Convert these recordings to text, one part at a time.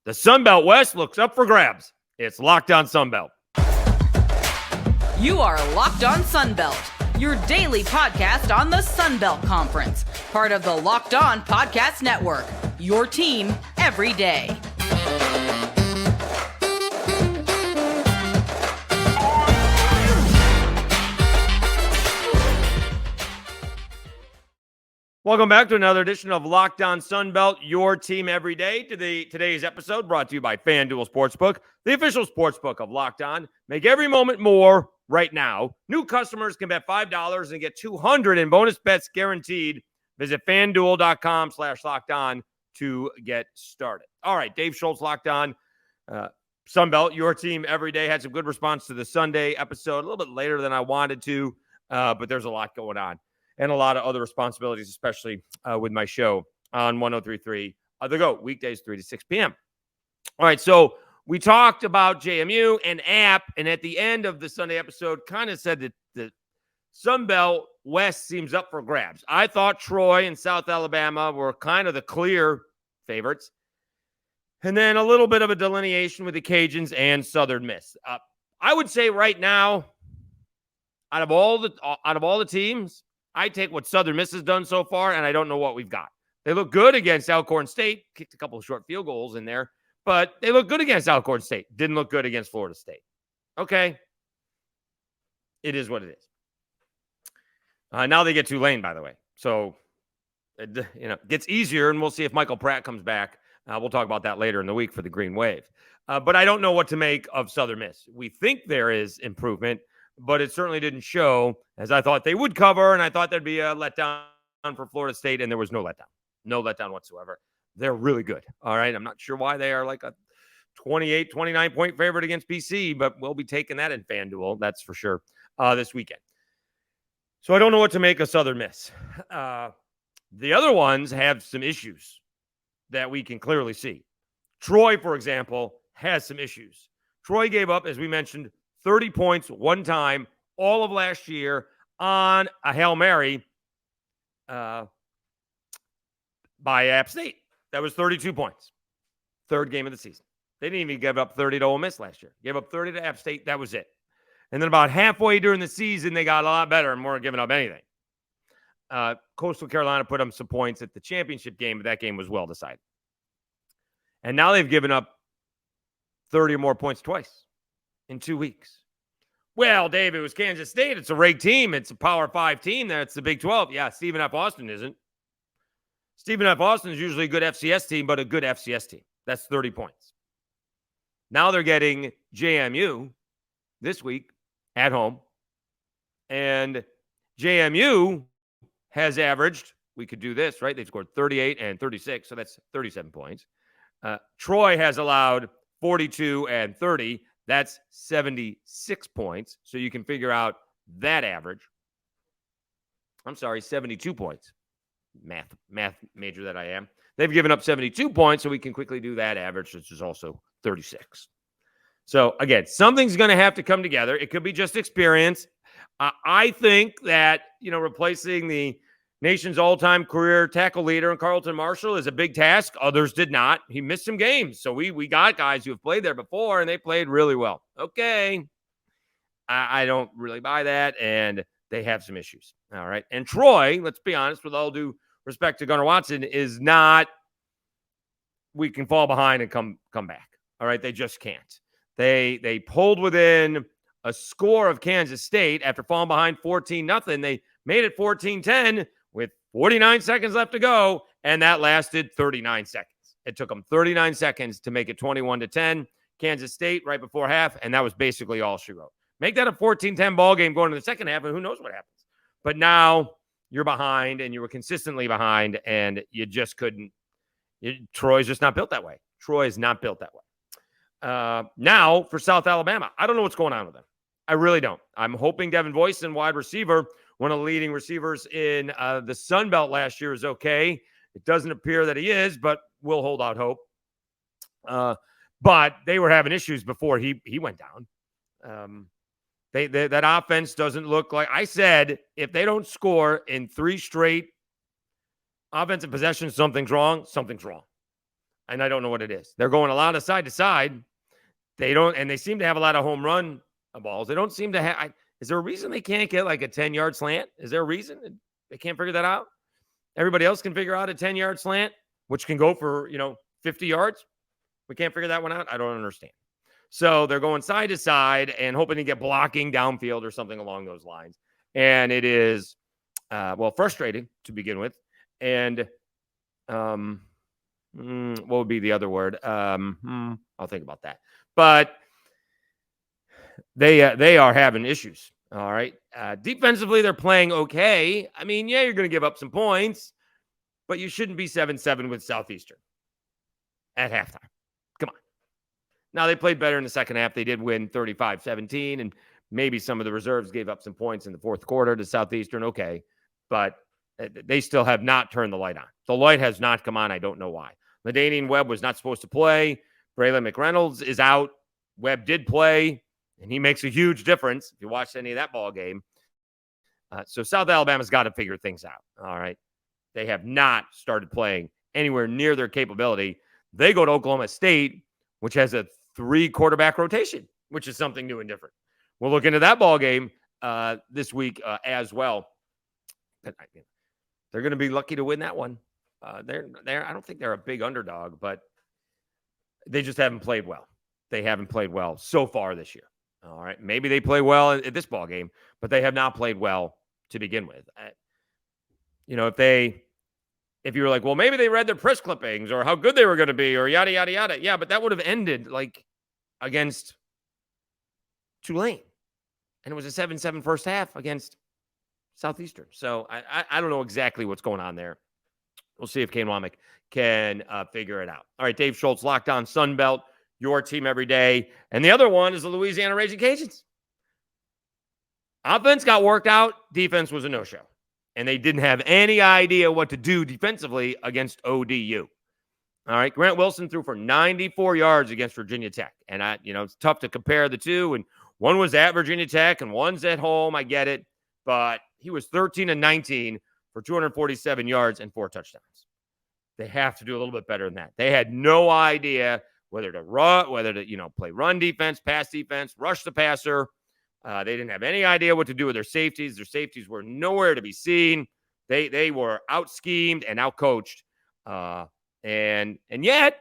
The Sunbelt West looks up for grabs. It's Locked On Sunbelt. You are Locked On Sunbelt, your daily podcast on the Sunbelt Conference, part of the Locked On Podcast Network, your team every day. Welcome back to another edition of Locked On Sunbelt, your team every day. Today's episode brought to you by FanDuel Sportsbook, the official sportsbook of Locked On. Make every moment more right now. New customers can bet $5 and get $200 in bonus bets guaranteed. Visit FanDuel.com/LockedOn to get started. All right, Dave Schultz, Locked On Sunbelt, your team every day. Had some good response to the Sunday episode, a little bit later than I wanted to, but there's a lot going on. And a lot of other responsibilities, especially with my show on 103.3 The GOAT, weekdays 3 to 6 p.m. All right, so we talked about JMU and App, and at the end of the Sunday episode, kind of said that the Sunbelt West seems up for grabs. I thought Troy and South Alabama were kind of the clear favorites. And then a little bit of a delineation with the Cajuns and Southern Miss. I would say right now, out of all the teams, I take what Southern Miss has done so far, and I don't know what we've got. They look good against Alcorn State. Kicked a couple of short field goals in there, but they look good against Alcorn State. Didn't look good against Florida State. Okay. It is what it is. Now they get Tulane, by the way. So, it gets easier, and we'll see if Michael Pratt comes back. We'll talk about that later in the week for the Green Wave. But I don't know what to make of Southern Miss. We think there is improvement, but it certainly didn't show as I thought they would cover, and I thought there'd be a letdown for Florida State, and there was no letdown. No letdown whatsoever. They're really good, all right? I'm not sure why they are like a 28, 29-point favorite against BC, but we'll be taking that in FanDuel, that's for sure, this weekend. So I don't know what to make of Southern Miss. The other ones have some issues that we can clearly see. Troy, for example, has some issues. Troy gave up, as we mentioned, 30 points one time all of last year on a Hail Mary by App State. That was 32 points. Third game of the season. They didn't even give up 30 to Ole Miss last year. Gave up 30 to App State. That was it. And then about halfway during the season, they got a lot better and weren't giving up anything. Coastal Carolina put them some points at the championship game, but that game was well decided. And now they've given up 30 or more points twice in 2 weeks. Well, Dave, it was Kansas State. It's a rigged team. It's a Power 5 team. That's the Big 12. Yeah, Stephen F. Austin isn't. Stephen F. Austin is usually a good FCS team, but a good FCS team. That's 30 points. Now they're getting JMU this week at home. And JMU has averaged, we could do this, right? They've scored 38 and 36, so that's 37 points. Troy has allowed 42 and 30. That's 76 points. So you can figure out that average. I'm sorry, 72 points. Math major that I am. They've given up 72 points, so we can quickly do that average, which is also 36. So, again, something's going to have to come together. It could be just experience. I think that, replacing the nation's all-time career tackle leader in Carlton Marshall is a big task. Others did not. He missed some games. So we got guys who have played there before, and they played really well. Okay. I don't really buy that, and they have some issues. All right. And Troy, let's be honest, with all due respect to Gunnar Watson, is not we can fall behind and come back. All right. They just can't. They pulled within a score of Kansas State after falling behind 14-0. They made it 14-10 with 49 seconds left to go, and that lasted 39 seconds. It took them 39 seconds to make it 21-10. Kansas State right before half, and that was basically all she wrote. Make that a 14-10 ball game going into the second half, and who knows what happens. But now you're behind, and you were consistently behind, and you just couldn't. Troy's just not built that way. Troy is not built that way. Now for South Alabama, I don't know what's going on with them. I really don't. I'm hoping Devin Voisin, wide receiver, one of the leading receivers in the Sun Belt last year, is okay. It doesn't appear that he is, but we'll hold out hope. But they were having issues before he went down. That offense doesn't look like, I said, if they don't score in 3 straight offensive possessions, something's wrong. Something's wrong. and I don't know what it is. They're going a lot of side to side. They seem to have a lot of home run balls. They don't seem to have. Is there a reason they can't get like a 10-yard slant? Is there a reason they can't figure that out? Everybody else can figure out a 10-yard slant, which can go for 50 yards. We can't figure that one out. I don't understand. So they're going side to side and hoping to get blocking downfield or something along those lines. And it is, frustrating to begin with. And what would be the other word? I'll think about that. But they are having issues. All right. Defensively, they're playing okay. I mean, yeah, you're going to give up some points, but you shouldn't be 7-7 with Southeastern at halftime. Come on. Now, they played better in the second half. They did win 35-17, and maybe some of the reserves gave up some points in the fourth quarter to Southeastern. Okay. But they still have not turned the light on. The light has not come on. I don't know why. LaDainian Webb was not supposed to play. Braylon McReynolds is out. Webb did play, and he makes a huge difference if you watched any of that ball game. So South Alabama's got to figure things out. All right. They have not started playing anywhere near their capability. They go to Oklahoma State, which has a 3-quarterback rotation, which is something new and different. We'll look into that ball game this week as well. They're going to be lucky to win that one. I don't think they're a big underdog, but they just haven't played well. They haven't played well so far this year. All right. Maybe they play well at this ball game, but they have not played well to begin with. If you were like, well, maybe they read their press clippings or how good they were going to be or yada, yada, yada. Yeah, but that would have ended like against Tulane. And it was a 7-7 first half against Southeastern. So I don't know exactly what's going on there. We'll see if Kane Womack can figure it out. All right, Dave Schultz, Locked On Sunbelt, your team every day. And the other one is the Louisiana Raging Cajuns. Offense got worked out. Defense was a no-show. And they didn't have any idea what to do defensively against ODU. All right, Grant Wilson threw for 94 yards against Virginia Tech. And, it's tough to compare the two. And one was at Virginia Tech and one's at home. I get it. But he was 13-19 for 247 yards and 4 touchdowns. They have to do a little bit better than that. They had no idea whether to run, play run defense, pass defense, rush the passer. They didn't have any idea what to do with their safeties. Their safeties were nowhere to be seen. They were out-schemed and out-coached. And yet,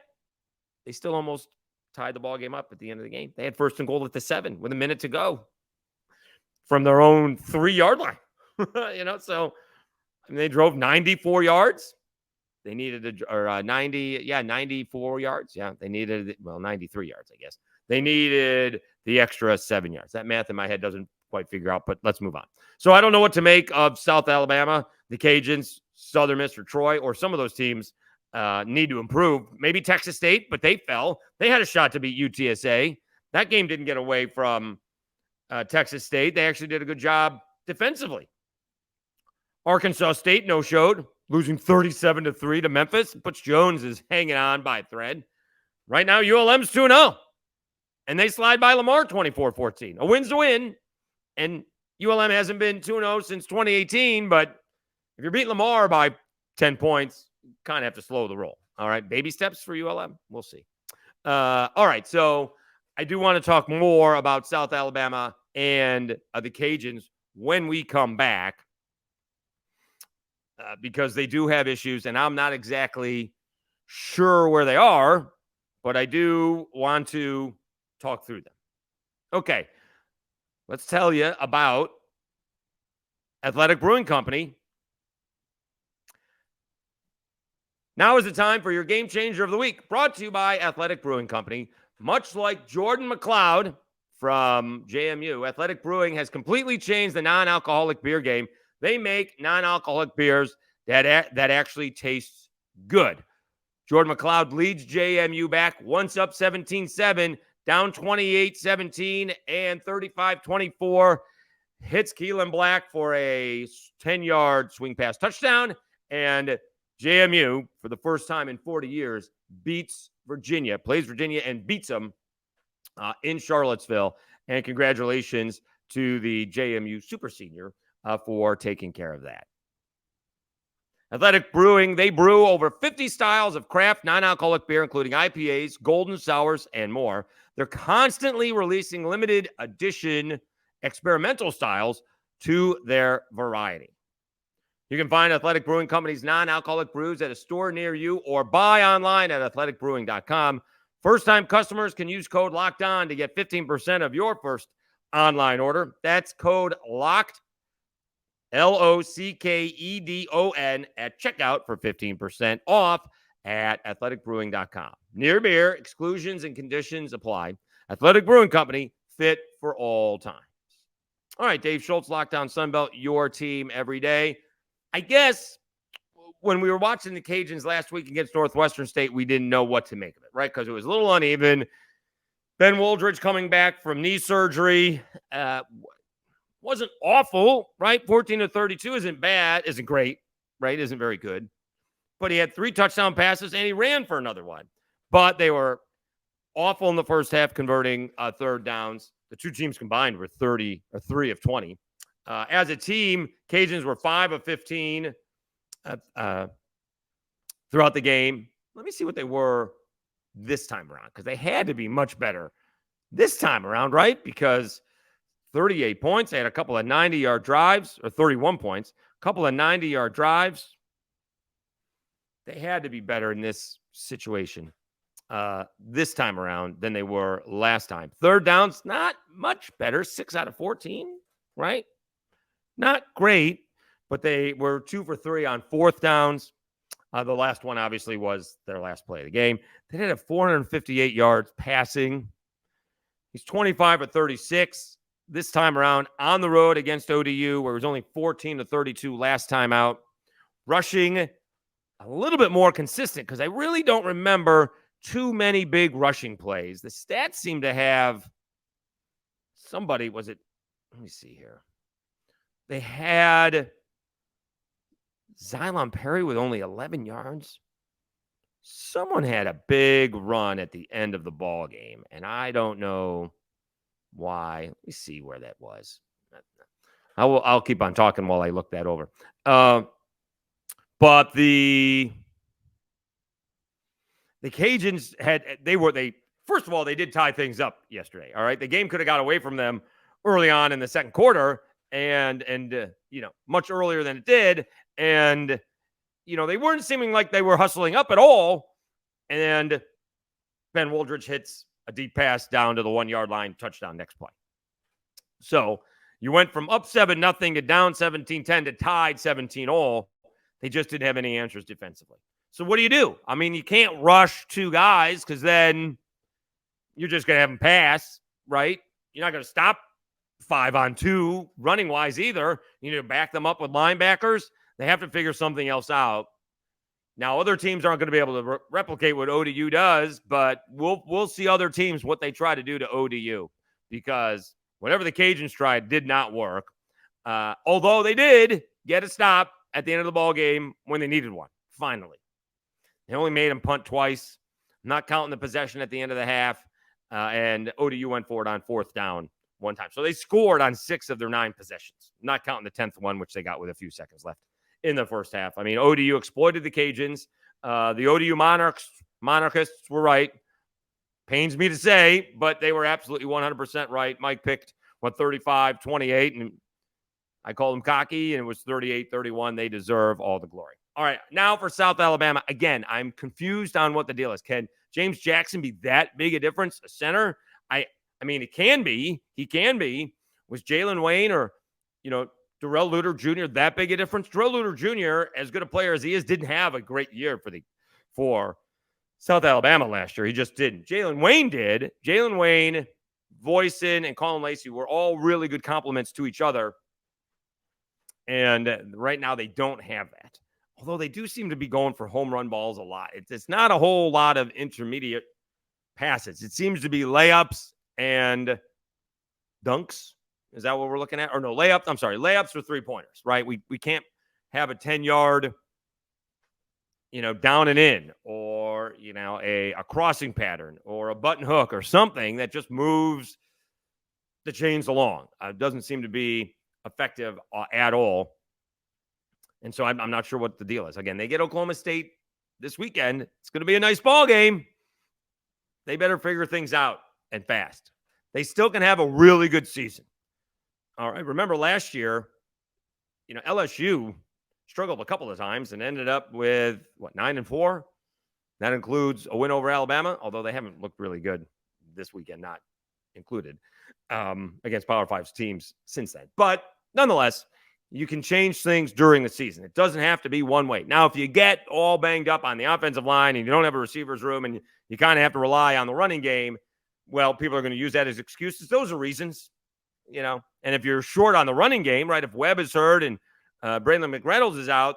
they still almost tied the ball game up at the end of the game. They had first and goal at the 7 with a minute to go from their own 3-yard line. So they drove 94 yards. They needed 94 yards. Yeah, they needed, 93 yards, I guess. They needed the extra 7 yards. That math in my head doesn't quite figure out, but let's move on. So I don't know what to make of South Alabama, the Cajuns, Southern Miss, or Troy, or some of those teams need to improve. Maybe Texas State, but they fell. They had a shot to beat UTSA. That game didn't get away from Texas State. They actually did a good job defensively. Arkansas State no-showed, losing 37-3 to Memphis. Butch Jones is hanging on by a thread. Right now, ULM's 2-0. And they slide by Lamar 24-14. A win's a win. And ULM hasn't been 2-0 since 2018. But if you're beating Lamar by 10 points, you kind of have to slow the roll. All right. Baby steps for ULM. We'll see. All right. So I do want to talk more about South Alabama and the Cajuns when we come back. Because they do have issues, and I'm not exactly sure where they are, but I do want to talk through them. Okay, let's tell you about Athletic Brewing Company. Now is the time for your Game Changer of the Week, brought to you by Athletic Brewing Company. Much like Jordan McLeod from JMU, Athletic Brewing has completely changed the non-alcoholic beer game. They make non-alcoholic beers that actually taste good. Jordan McLeod leads JMU back once up 17-7, down 28-17 and 35-24. Hits Keelan Black for a 10-yard swing pass touchdown. And JMU, for the first time in 40 years, plays Virginia and beats them in Charlottesville. And congratulations to the JMU Super Senior for taking care of that. Athletic Brewing, they brew over 50 styles of craft non-alcoholic beer, including IPAs, golden sours, and more. They're constantly releasing limited edition experimental styles to their variety. You can find Athletic Brewing Company's non-alcoholic brews at a store near you or buy online at athleticbrewing.com. First-time customers can use code LOCKEDON to get 15% of your first online order. That's code LOCKED, LOCKEDON, at checkout for 15% off at athleticbrewing.com. Near beer, exclusions and conditions apply. Athletic Brewing Company, fit for all times. All right, Dave Schultz, Locked On Sunbelt, your team every day. I guess when we were watching the Cajuns last week against Northwestern State, we didn't know what to make of it, right? Because it was a little uneven. Ben Wooldridge coming back from knee surgery wasn't awful, right? 14-32 isn't bad, isn't great, right? Isn't very good. But he had 3 touchdown passes, and he ran for another one. But they were awful in the first half, converting third downs. The two teams combined were 3 of 20. As a team, Cajuns were 5 of 15 throughout the game. Let me see what they were this time around, because they had to be much better this time around, right? Because 38 points, they had a couple of 90-yard drives, or 31 points, a couple of 90-yard drives. They had to be better in this situation this time around than they were last time. Third downs, not much better, 6 out of 14, right? Not great, but they were 2 for 3 on fourth downs. The last one, obviously, was their last play of the game. They did have 458 yards passing. He's 25 of 36 this time around on the road against ODU, where it was only 14-32 last time out. Rushing a little bit more consistent, because I really don't remember too many big rushing plays. The stats seem to have somebody, was it? Let me see here. They had Xylon Perry with only 11 yards. Someone had a big run at the end of the ball game, and I don't know why. Let me see where that was. I'll keep on talking while I look that over. But the Cajuns first of all, they did tie things up yesterday. All right. The game could have got away from them early on in the second quarter and much earlier than it did. And, they weren't seeming like they were hustling up at all. And Ben Wooldridge hits a deep pass down to the 1-yard line, touchdown next play. So you went from up 7-0 to down 17-10 to tied 17-all. They just didn't have any answers defensively. So what do? I mean, you can't rush 2 guys, because then you're just going to have them pass, right? You're not going to stop 5-on-2 running-wise either. You need to back them up with linebackers. They have to figure something else out. Now, other teams aren't going to be able to replicate what ODU does, but we'll see other teams what they try to do to ODU, because whatever the Cajuns tried did not work. Although they did get a stop at the end of the ball game when they needed one, finally. They only made them punt twice, not counting the possession at the end of the half, and ODU went for it on fourth down one time. So they scored on 6 of their 9 possessions, not counting the 10th one, which they got with a few seconds left in the first half. I mean, ODU exploited the Cajuns. The ODU monarchists were right. Pains me to say, but they were absolutely 100% right. Mike picked, 35-28, and I called them cocky, and it was 38-31. They deserve all the glory. All right, now for South Alabama. Again, I'm confused on what the deal is. Can James Jackson be that big a difference, a center? I mean, it can be. He can be. Was Jalen Wayne or, Darrell Luter Jr. that big a difference? Darrell Luter Jr., as good a player as he is, didn't have a great year for South Alabama last year. He just didn't. Jalen Wayne did. Jalen Wayne, Voisin, and Colin Lacey were all really good compliments to each other. And right now they don't have that. Although they do seem to be going for home run balls a lot. It's not a whole lot of intermediate passes. It seems to be layups and dunks. Is that what we're looking at? Or no, layups. I'm sorry. Layups or 3-pointers, right? We can't have a 10-yard, down and in, or, a crossing pattern or a button hook or something that just moves the chains along. It doesn't seem to be effective at all. And so I'm not sure what the deal is. Again, they get Oklahoma State this weekend. It's going to be a nice ball game. They better figure things out and fast. They still can have a really good season. All right. Remember last year, LSU struggled a couple of times and ended up with 9-4. That includes a win over Alabama, although they haven't looked really good this weekend, not included, against Power 5 teams since then. But nonetheless, you can change things during the season. It doesn't have to be one way. Now, if you get all banged up on the offensive line and you don't have a receivers room and you kind of have to rely on the running game, well, people are going to use that as excuses. Those are reasons, And if you're short on the running game, right, if Webb is hurt and Braylon McReynolds is out,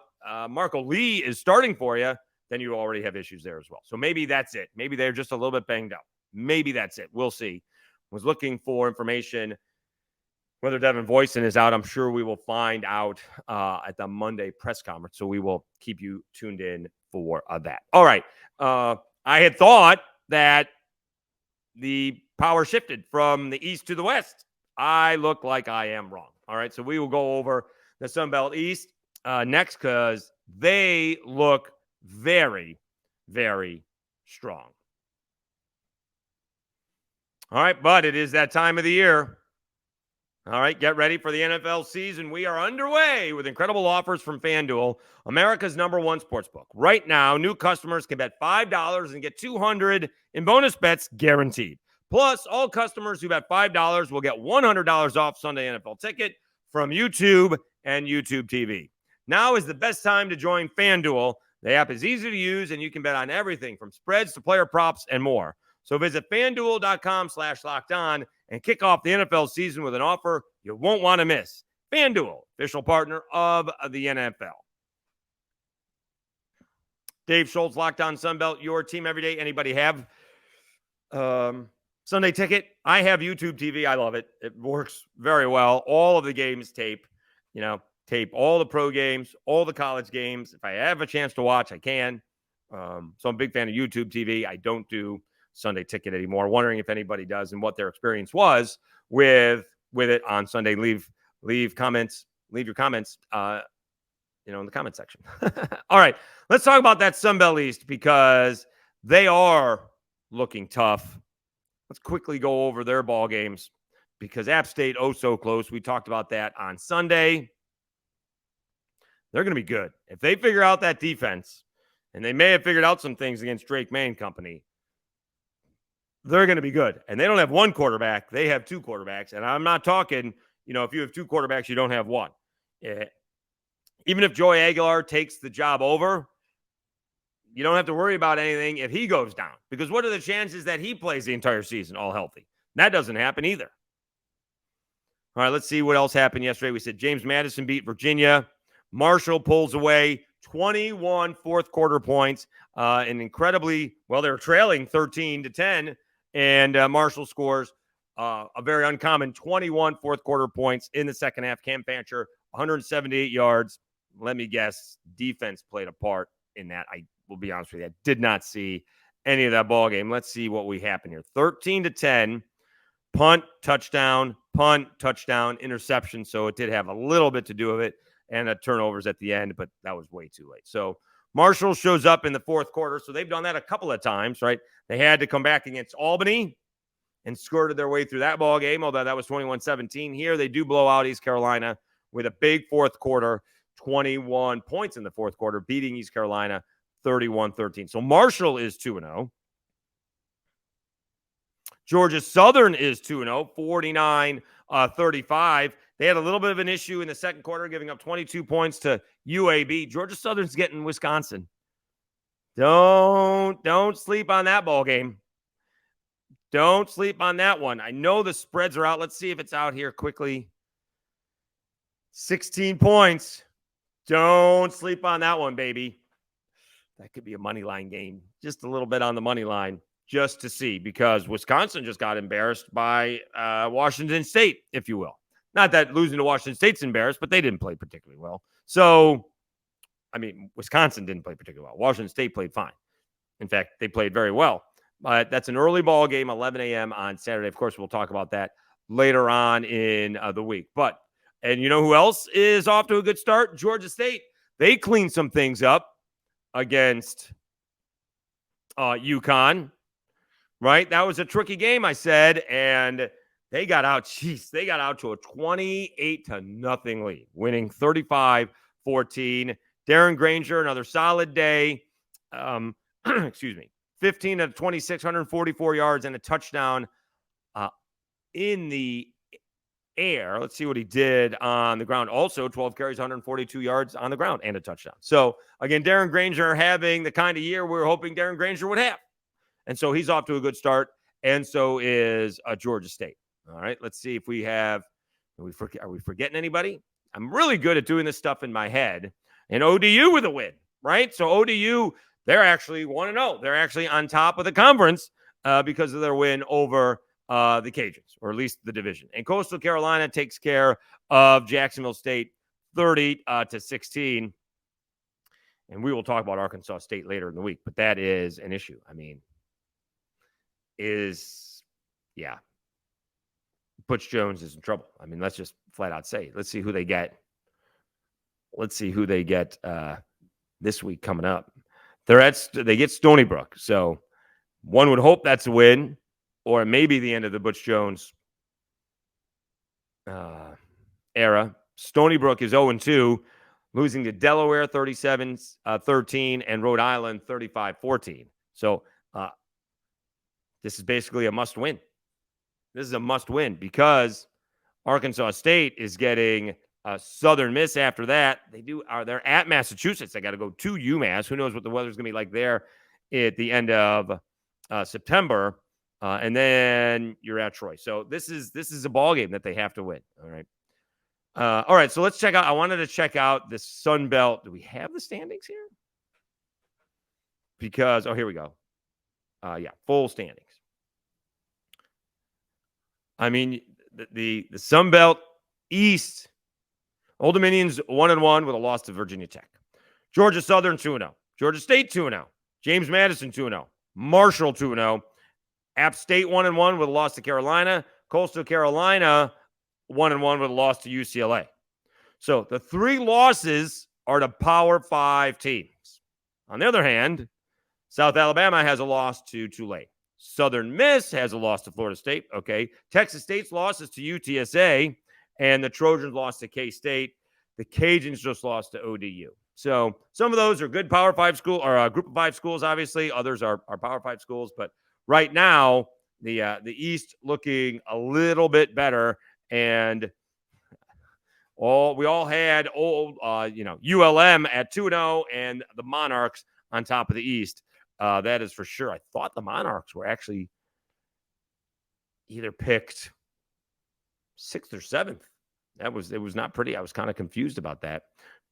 Marco Lee is starting for you, then you already have issues there as well. So maybe that's it. Maybe they're just a little bit banged up. Maybe that's it. We'll see. Was looking for information whether Devin Voisin is out. I'm sure we will find out at the Monday press conference. So we will keep you tuned in for that. All right. I had thought that the power shifted from the East to the West. I look like I am wrong. All right. So we will go over the Sun Belt East next because they look very, very strong. All right, but it is that time of the year. All right, get ready for the NFL season. We are underway with incredible offers from FanDuel, America's #1 sportsbook. Right now, new customers can bet $5 and get $200 in bonus bets guaranteed. Plus, all customers who bet $5 will get $100 off Sunday NFL ticket from YouTube and YouTube TV. Now is the best time to join FanDuel. The app is easy to use, and you can bet on everything from spreads to player props and more. So visit FanDuel.com/lockedon and kick off the NFL season with an offer you won't want to miss. FanDuel, official partner of the NFL. Dave Schultz, Locked On Sunbelt, your team every day. Anybody have Sunday ticket? I have YouTube TV. I love it. It works very well. All of the games tape all the pro games, all the college games. If I have a chance to watch, I can. So I'm a big fan of YouTube TV. I don't do Sunday ticket anymore. Wondering if anybody does and what their experience was with it on Sunday. Leave comments. Leave your comments, in the comment section. All right, let's talk about that Sun Belt East because they are looking tough. Let's quickly go over their ball games because App State, so close. We talked about that on Sunday. They're going to be good. If they figure out that defense, and they may have figured out some things against Drake May and company, they're going to be good. And they don't have one quarterback. They have two quarterbacks. And I'm not talking, if you have two quarterbacks, you don't have one. Even if Joey Aguilar takes the job over, you don't have to worry about anything if he goes down. Because what are the chances that he plays the entire season all healthy? That doesn't happen either. All right, let's see what else happened yesterday. We said James Madison beat Virginia. Marshall pulls away 21 fourth quarter points. And incredibly, they were trailing 13-10. And Marshall scores a very uncommon 21 fourth quarter points in the second half. Cam Fancher, 178 yards. Let me guess, defense played a part in that. I will be honest with you. I did not see any of that ball game. Let's see what we happen here. 13-10. Punt, touchdown, interception. So it did have a little bit to do with it. And turnovers at the end, but that was way too late. So Marshall shows up in the fourth quarter. So they've done that a couple of times, right? They had to come back against Albany and skirted their way through that ball game, although that was 21-17. Here they do blow out East Carolina with a big fourth quarter, 21 points in the fourth quarter, beating East Carolina 31-13. So Marshall is 2-0. Georgia Southern is 2-0, 49-35. They had a little bit of an issue in the second quarter, giving up 22 points to UAB. Georgia Southern's getting Wisconsin. Don't sleep on that ball game. Don't sleep on that one. I know the spreads are out. Let's see if it's out here quickly. 16 points. Don't sleep on that one, baby. That could be a money line game. Just a little bit on the money line just to see because Wisconsin just got embarrassed by Washington State, if you will. Not that losing to Washington State's embarrassed, but they didn't play particularly well. So, Wisconsin didn't play particularly well. Washington State played fine. In fact, they played very well. But that's an early ball game, 11 a.m. on Saturday. Of course, we'll talk about that later on in the week. And you know who else is off to a good start? Georgia State. They cleaned some things up against UConn, right? That was a tricky game, I said, and they got out. Jeez, they got out to a 28-0 lead, winning 35-14. Darren Granger, another solid day. Excuse me, 15 of 26, 144 yards and a touchdown in the air. Let's see what he did on the ground. Also, 12 carries, 142 yards on the ground and a touchdown. So, again, Darren Granger having the kind of year we were hoping Darren Granger would have. And so he's off to a good start, and so is Georgia State. All right, let's see if we have – are we forgetting anybody? I'm really good at doing this stuff in my head. And ODU with a win, right? So ODU, they're actually 1-0. They're actually on top of the conference because of their win over the Cajuns, or at least the division. And Coastal Carolina takes care of Jacksonville State 30-16. And we will talk about Arkansas State later in the week, but that is an issue. I mean, Butch Jones is in trouble. I mean, let's just flat out say it. Let's see who they get. This week coming up. They get Stony Brook. So one would hope that's a win, or maybe the end of the Butch Jones era. Stony Brook is 0-2, losing to Delaware 37-13 and Rhode Island 35-14. So this is basically a must-win. This is a must-win because Arkansas State is getting Southern Miss after that. They're at Massachusetts. They got to go to UMass. Who knows what the weather's going to be like there at the end of September. And then you're at Troy. So this is a ball game that they have to win. All right. All right. So let's check out. I wanted to check out the Sun Belt. Do we have the standings here? Because here we go. Full standings. I mean, the Sun Belt East, Old Dominion's 1-1 with a loss to Virginia Tech. Georgia Southern 2-0. Georgia State 2-0. James Madison 2-0. Marshall 2-0. App State 1-1 with a loss to Carolina. Coastal Carolina 1-1 with a loss to UCLA. So the three losses are to Power 5 teams. On the other hand, South Alabama has a loss to Tulane. Southern Miss has a loss to Florida State. Okay. Texas State's losses to UTSA, and the Trojans lost to K-State. The Cajuns just lost to ODU. So some of those are good Power 5 school or a group of 5 schools, obviously. Others are Power 5 schools. But right now, the East looking a little bit better. And we all had ULM at 2-0 and the Monarchs on top of the East. That is for sure. I thought the Monarchs were actually either picked 6th or 7th. It was not pretty. I was kind of confused about that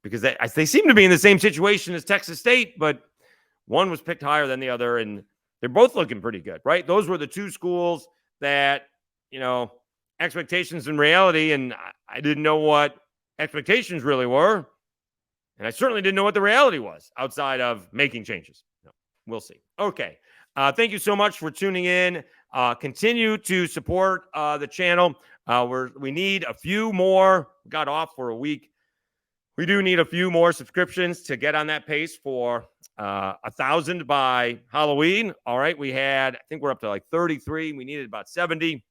because they seem to be in the same situation as Texas State, but one was picked higher than the other, and they're both looking pretty good, right? Those were the two schools that, expectations and reality, and I didn't know what expectations really were, and I certainly didn't know what the reality was outside of making changes. We'll see. Okay. Thank you so much for tuning in. Continue to support the channel. We need a few more. We got off for a week. We do need a few more subscriptions to get on that pace for 1,000 by Halloween. All right. I think we're up to like 33. We needed about 70.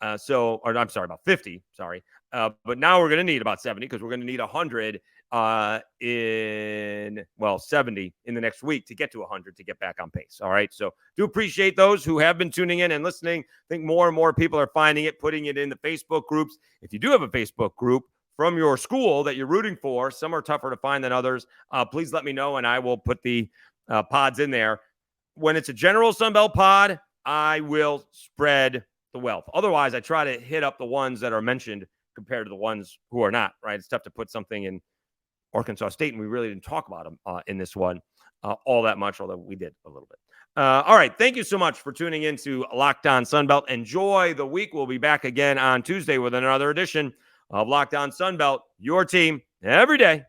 I'm sorry, about 50. Sorry. But now we're going to need about 70 because we're going to need 100 70 in the next week to get to 100 to get back on pace. All right. So do appreciate those who have been tuning in and listening. I think more and more people are finding it, putting it in the Facebook groups. If you do have a Facebook group from your school that you're rooting for, some are tougher to find than others. Please let me know and I will put the pods in there. When it's a general Sunbelt pod, I will spread the wealth. Otherwise, I try to hit up the ones that are mentioned compared to the ones who are not, right? It's tough to put something in Arkansas State, and we really didn't talk about them in this one all that much, although we did a little bit. All right. Thank you so much for tuning in to Locked On Sunbelt. Enjoy the week. We'll be back again on Tuesday with another edition of Locked On Sunbelt, your team every day.